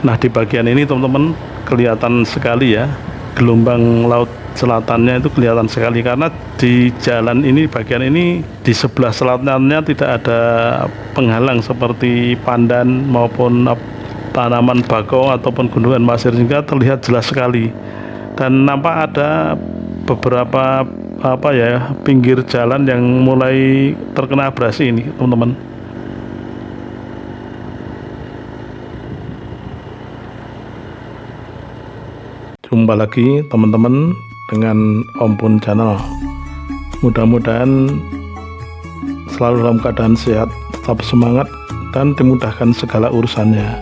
Nah, di bagian ini teman-teman kelihatan sekali ya, gelombang laut selatannya itu kelihatan sekali, karena di jalan ini, bagian ini, di sebelah selatannya tidak ada penghalang seperti pandan maupun tanaman bakau ataupun gundukan pasir, sehingga terlihat jelas sekali. Dan nampak ada beberapa pinggir jalan yang mulai terkena abrasi ini teman-teman. Jumpa lagi teman-teman dengan Om Pun Channel. Mudah-mudahan selalu dalam keadaan sehat, tetap semangat, dan dimudahkan segala urusannya.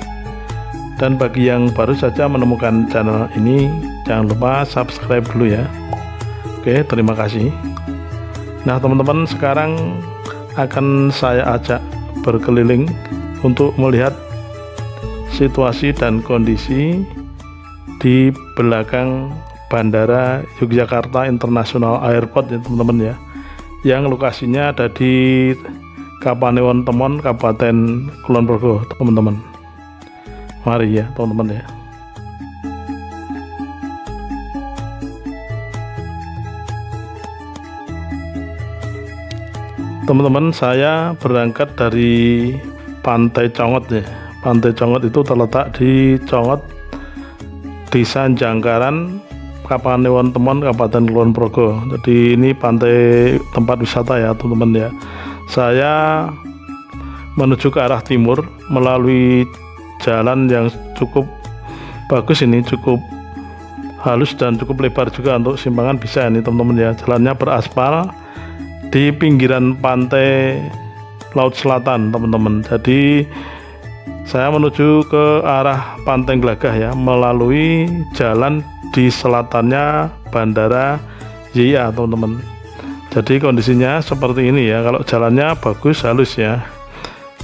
Dan bagi yang baru saja menemukan channel ini, jangan lupa subscribe dulu ya. Oke, terima kasih. Nah teman-teman, sekarang akan saya ajak berkeliling untuk melihat situasi dan kondisi di belakang Bandara Yogyakarta International Airport ya teman-teman ya, yang lokasinya ada di Kapanewon Temon, Kabupaten Kulon Progo teman-teman. Mari ya teman-teman ya. Teman-teman, saya berangkat dari Pantai Congot ya. Pantai Congot itu terletak di Congot, Desa Jangkaran, Kapanewon Temon, Kabupaten Kulon Progo. Jadi ini pantai tempat wisata ya teman-teman ya. Saya menuju ke arah timur melalui jalan yang cukup bagus ini, cukup halus dan cukup lebar juga, untuk simpangan bisa ini teman-teman ya. Jalannya beraspal di pinggiran pantai Laut Selatan teman-teman. Jadi saya menuju ke arah Pantai Glagah ya, melalui jalan di selatannya Bandara YIA teman-teman. Jadi kondisinya seperti ini ya, kalau jalannya bagus, halus ya.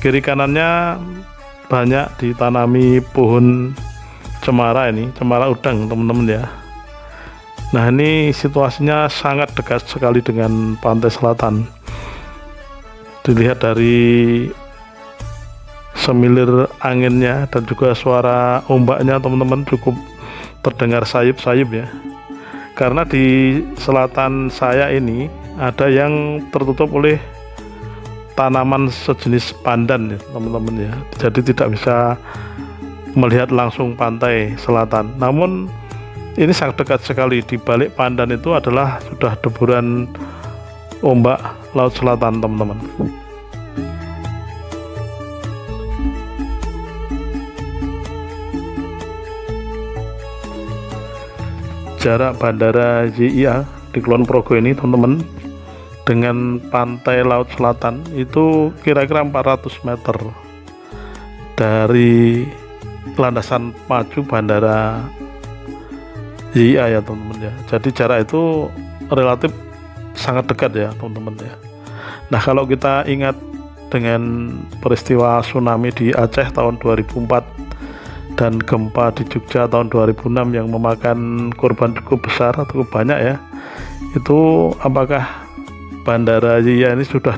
Kiri kanannya banyak ditanami pohon cemara ini, cemara udang teman-teman ya. Nah ini situasinya sangat dekat sekali dengan pantai selatan. Dilihat dari semilir anginnya dan juga suara ombaknya teman-teman, cukup terdengar sayup-sayup ya. Karena di selatan saya ini ada yang tertutup oleh tanaman sejenis pandan ya teman-teman ya. Jadi tidak bisa melihat langsung pantai selatan. Namun ini sangat dekat sekali. Di balik pandan itu adalah sudah deburan ombak Laut Selatan teman-teman. Jarak Bandara YIA di Kulon Progo ini teman-teman dengan pantai Laut Selatan itu kira-kira 400 meter dari landasan maju Bandara YIA ya teman-teman ya. Jadi jarak itu relatif sangat dekat ya teman-teman ya. Nah kalau kita ingat dengan peristiwa tsunami di Aceh tahun 2004 dan gempa di Jogja tahun 2006 yang memakan korban cukup besar, cukup banyak ya, itu apakah Bandara YIA ini sudah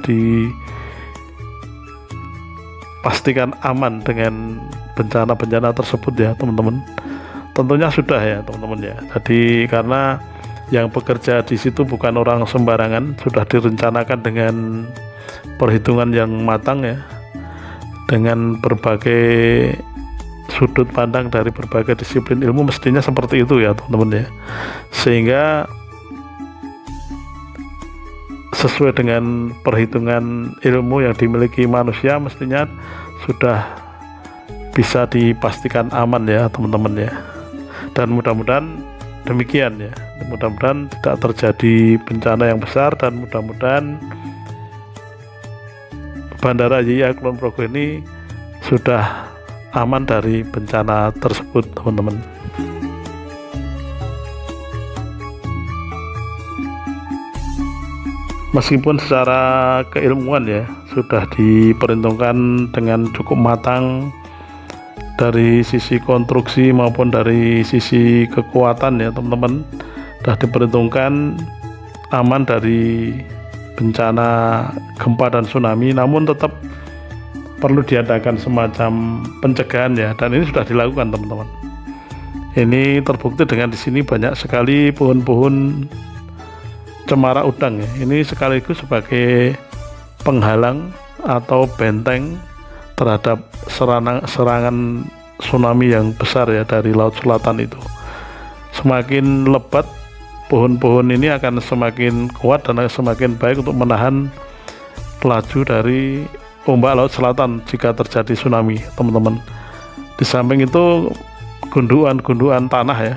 dipastikan aman dengan bencana-bencana tersebut ya teman-teman? Tentunya sudah ya teman-teman ya. Jadi karena yang bekerja di situ bukan orang sembarangan, sudah direncanakan dengan perhitungan yang matang ya, dengan berbagai sudut pandang dari berbagai disiplin ilmu, mestinya seperti itu ya teman-teman ya. Sehingga sesuai dengan perhitungan ilmu yang dimiliki manusia, mestinya sudah bisa dipastikan aman ya teman-teman ya. Dan mudah-mudahan demikian ya, mudah-mudahan tidak terjadi bencana yang besar, dan mudah-mudahan Bandara YIA Kulon Progo ini sudah aman dari bencana tersebut teman-teman. Meskipun secara keilmuan ya sudah diperhitungkan dengan cukup matang dari sisi konstruksi maupun dari sisi kekuatan ya teman-teman, sudah diperhitungkan aman dari bencana gempa dan tsunami, namun tetap perlu diadakan semacam pencegahan ya, dan ini sudah dilakukan teman-teman. Ini terbukti dengan di sini banyak sekali pohon-pohon cemara udang ya. Ini sekaligus sebagai penghalang atau benteng terhadap serangan tsunami yang besar ya dari Laut Selatan itu. Semakin lebat pohon-pohon ini akan semakin kuat dan semakin baik untuk menahan laju dari ombak Laut Selatan jika terjadi tsunami, teman-teman. Di samping itu gundukan-gundukan tanah ya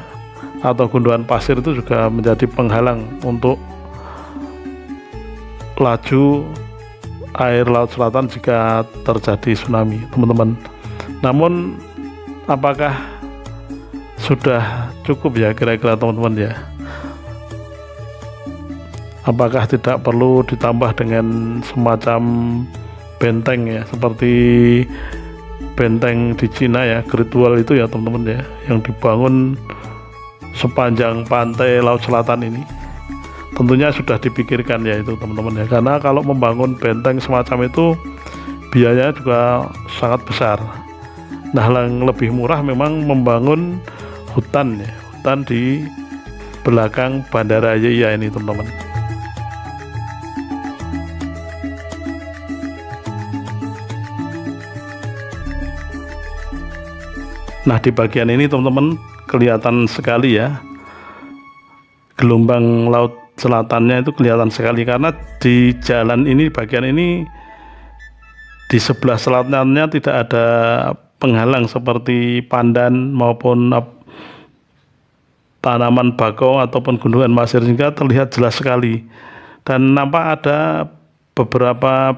atau gundukan pasir itu juga menjadi penghalang untuk laju air Laut Selatan jika terjadi tsunami, teman-teman. Namun apakah sudah cukup ya kira-kira teman-teman ya? Apakah tidak perlu ditambah dengan semacam benteng ya, seperti benteng di Cina ya, Great Wall itu ya teman-teman ya, yang dibangun sepanjang pantai Laut Selatan ini? Tentunya sudah dipikirkan ya itu teman-teman ya, karena kalau membangun benteng semacam itu biayanya juga sangat besar. Nah, yang lebih murah memang membangun hutan ya, hutan di belakang Bandara YIA ini teman-teman. Nah, di bagian ini teman-teman kelihatan sekali ya, gelombang Laut Selatannya itu kelihatan sekali, karena di jalan ini, bagian ini di sebelah selatannya tidak ada penghalang seperti pandan maupun tanaman bakau ataupun gundukan pasir, sehingga terlihat jelas sekali. Dan nampak ada beberapa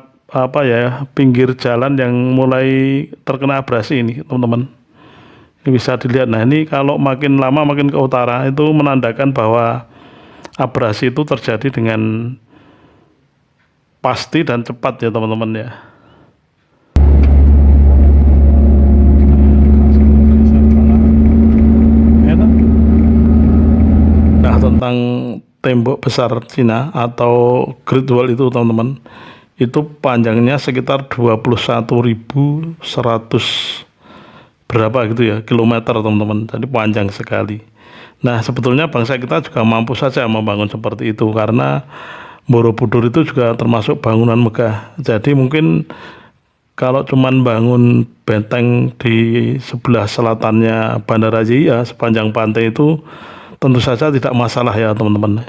pinggir jalan yang mulai terkena abrasi ini teman-teman. Ini bisa dilihat. Nah, ini kalau makin lama makin ke utara itu menandakan bahwa abrasi itu terjadi dengan pasti dan cepat ya teman-teman ya. Nah, tentang tembok besar Cina atau Great Wall itu teman-teman, itu panjangnya sekitar 21.100 berapa gitu ya kilometer teman-teman, jadi panjang sekali. Nah, sebetulnya bangsa kita juga mampu saja membangun seperti itu, karena Borobudur itu juga termasuk bangunan megah. Jadi mungkin kalau cuman bangun benteng di sebelah selatannya Bandara YIA sepanjang pantai itu tentu saja tidak masalah ya teman-teman.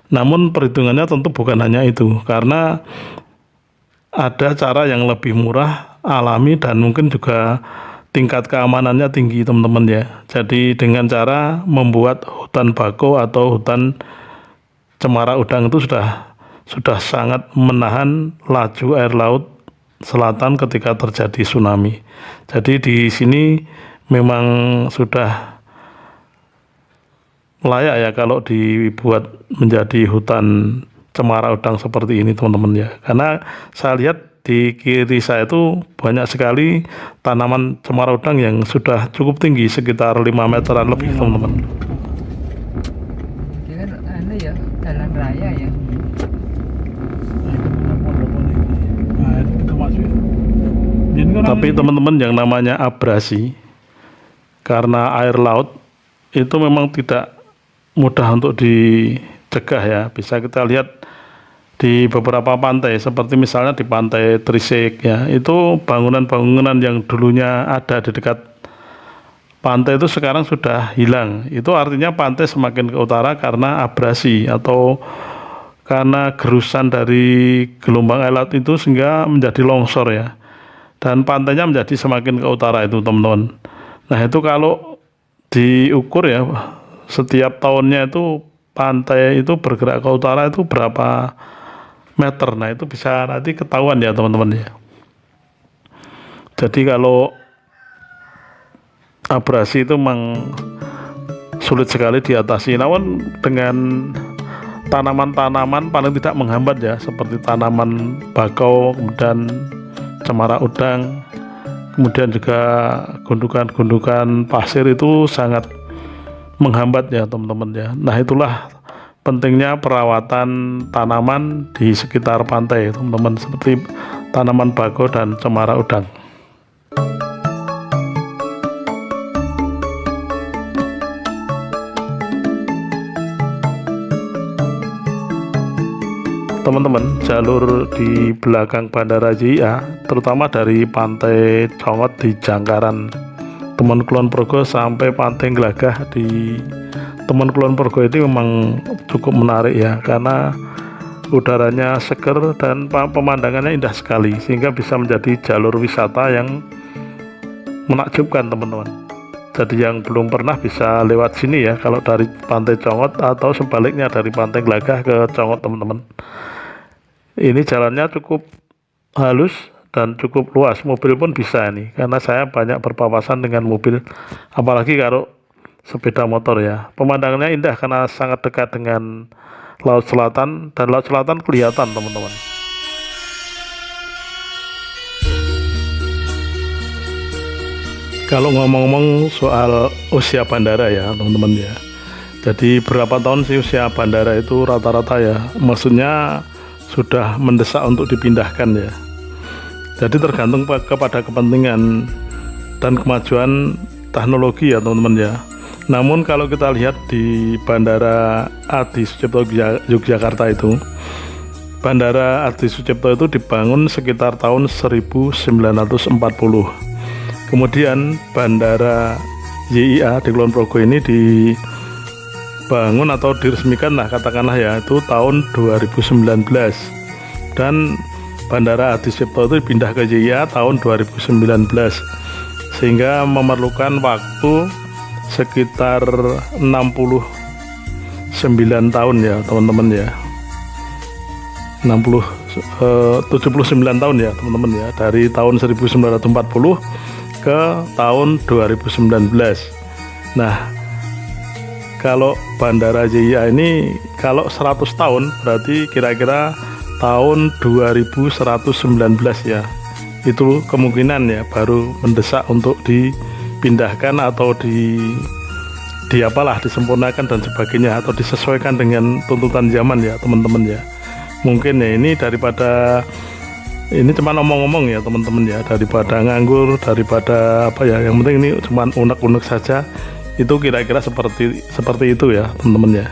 Namun perhitungannya tentu bukan hanya itu, karena ada cara yang lebih murah, alami, dan mungkin juga tingkat keamanannya tinggi teman-teman ya. Jadi dengan cara membuat hutan bakau atau hutan cemara udang itu sudah sangat menahan laju air Laut Selatan ketika terjadi tsunami. Jadi di sini memang sudah layak ya kalau dibuat menjadi hutan cemara udang seperti ini teman-teman ya. Karena saya lihat di kiri saya itu banyak sekali tanaman cemara udang yang sudah cukup tinggi, sekitar 5 meteran lebih teman-teman. Ini kan ya jalan raya ya. Tapi teman-teman, yang namanya abrasi karena air laut itu memang tidak mudah untuk dicegah ya. Bisa kita lihat di beberapa pantai, seperti misalnya di pantai Trisik ya, itu bangunan-bangunan yang dulunya ada di dekat pantai itu sekarang sudah hilang. Itu artinya pantai semakin ke utara karena abrasi atau karena gerusan dari gelombang air laut itu sehingga menjadi longsor ya. Dan pantainya menjadi semakin ke utara itu teman-teman. Nah, itu kalau diukur ya, setiap tahunnya itu pantai itu bergerak ke utara itu berapa meter. Nah, itu bisa nanti ketahuan ya teman-teman ya. Jadi kalau abrasi itu memang sulit sekali diatasi, namun dengan tanaman-tanaman paling tidak menghambat ya, seperti tanaman bakau, kemudian cemara udang, kemudian juga gundukan-gundukan pasir itu sangat menghambat ya teman-teman ya. Nah, itulah pentingnya perawatan tanaman di sekitar pantai teman-teman, seperti tanaman bakau dan cemara udang. teman-teman, jalur di belakang Bandara JIA, terutama dari Pantai Congot di Jangkaran Temon Kulon Progo sampai Pantai Glagah di Temon Kulon Progo ini memang cukup menarik ya, karena udaranya seger dan pemandangannya indah sekali, sehingga bisa menjadi jalur wisata yang menakjubkan teman-teman. Jadi yang belum pernah bisa lewat sini ya, kalau dari Pantai Congot atau sebaliknya dari Pantai Glagah ke Congot teman-teman. Ini jalannya cukup halus dan cukup luas, mobil pun bisa ini, karena saya banyak berpapasan dengan mobil, apalagi kalau sepeda motor ya. Pemandangannya indah karena sangat dekat dengan Laut Selatan, dan Laut Selatan kelihatan teman-teman. Kalau ngomong-ngomong soal usia bandara ya teman-teman ya, jadi berapa tahun sih usia bandara itu rata-rata ya, maksudnya sudah mendesak untuk dipindahkan ya. Jadi tergantung kepada kepentingan dan kemajuan teknologi ya teman-teman ya. Namun kalau kita lihat di Bandara Adi Sucipto Yogyakarta itu, Bandara Adi Sucipto itu dibangun sekitar tahun 1940. Kemudian Bandara JIA di Kulon Progo ini dibangun atau diresmikan lah katakanlah ya, itu tahun 2019, dan Bandara Adi Sucipto itu pindah ke JIA tahun 2019, sehingga memerlukan waktu sekitar 69 tahun ya teman-teman ya, 79 tahun ya teman-teman ya, dari tahun 1940 ke tahun 2019. Nah, kalau Bandara JIA ini kalau 100 tahun berarti kira-kira tahun 2119 ya. Itu kemungkinan ya baru mendesak untuk dipindahkan atau disempurnakan dan sebagainya, atau disesuaikan dengan tuntutan zaman ya teman-teman ya. Mungkin ya ini daripada ini cuma ngomong-ngomong ya teman-teman ya, daripada nganggur, daripada apa ya, yang penting ini cuma unek-unek saja. Itu kira-kira seperti itu ya teman-teman ya.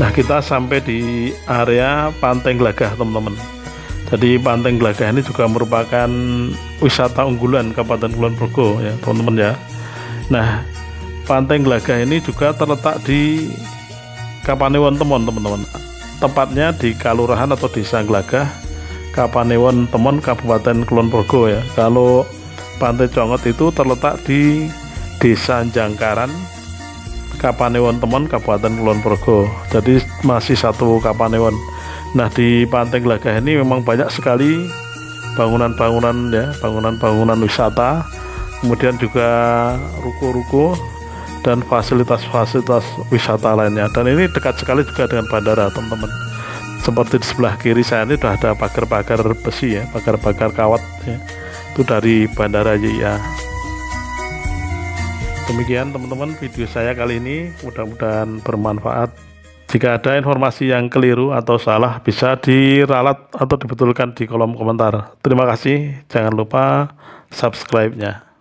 Nah, kita sampai di area Pantai Glagah teman-teman. Jadi Pantai Glagah ini juga merupakan wisata unggulan Kabupaten Kulon Progo ya teman-teman ya. Nah, Pantai Glagah ini juga terletak di Kapanewon Temon teman-teman. Tepatnya di Kalurahan atau Desa Glagah, Kapanewon Temon, Kabupaten Kulon Progo ya. Kalau Pantai Congot itu terletak di Desa Jangkaran, Kapanewon Temon, Kabupaten Kulon Progo. Jadi masih satu Kapanewon. Nah, di Pantai Glagah ini memang banyak sekali bangunan-bangunan ya, bangunan-bangunan wisata, kemudian juga ruko-ruko dan fasilitas-fasilitas wisata lainnya. Dan ini dekat sekali juga dengan bandara teman-teman. Seperti di sebelah kiri saya ini sudah ada pagar-pagar besi ya, pagar-pagar kawat ya, itu dari Bandara JIA. Demikian teman-teman video saya kali ini, mudah-mudahan bermanfaat. Jika ada informasi yang keliru atau salah, bisa diralat atau dibetulkan di kolom komentar. Terima kasih, jangan lupa subscribe-nya.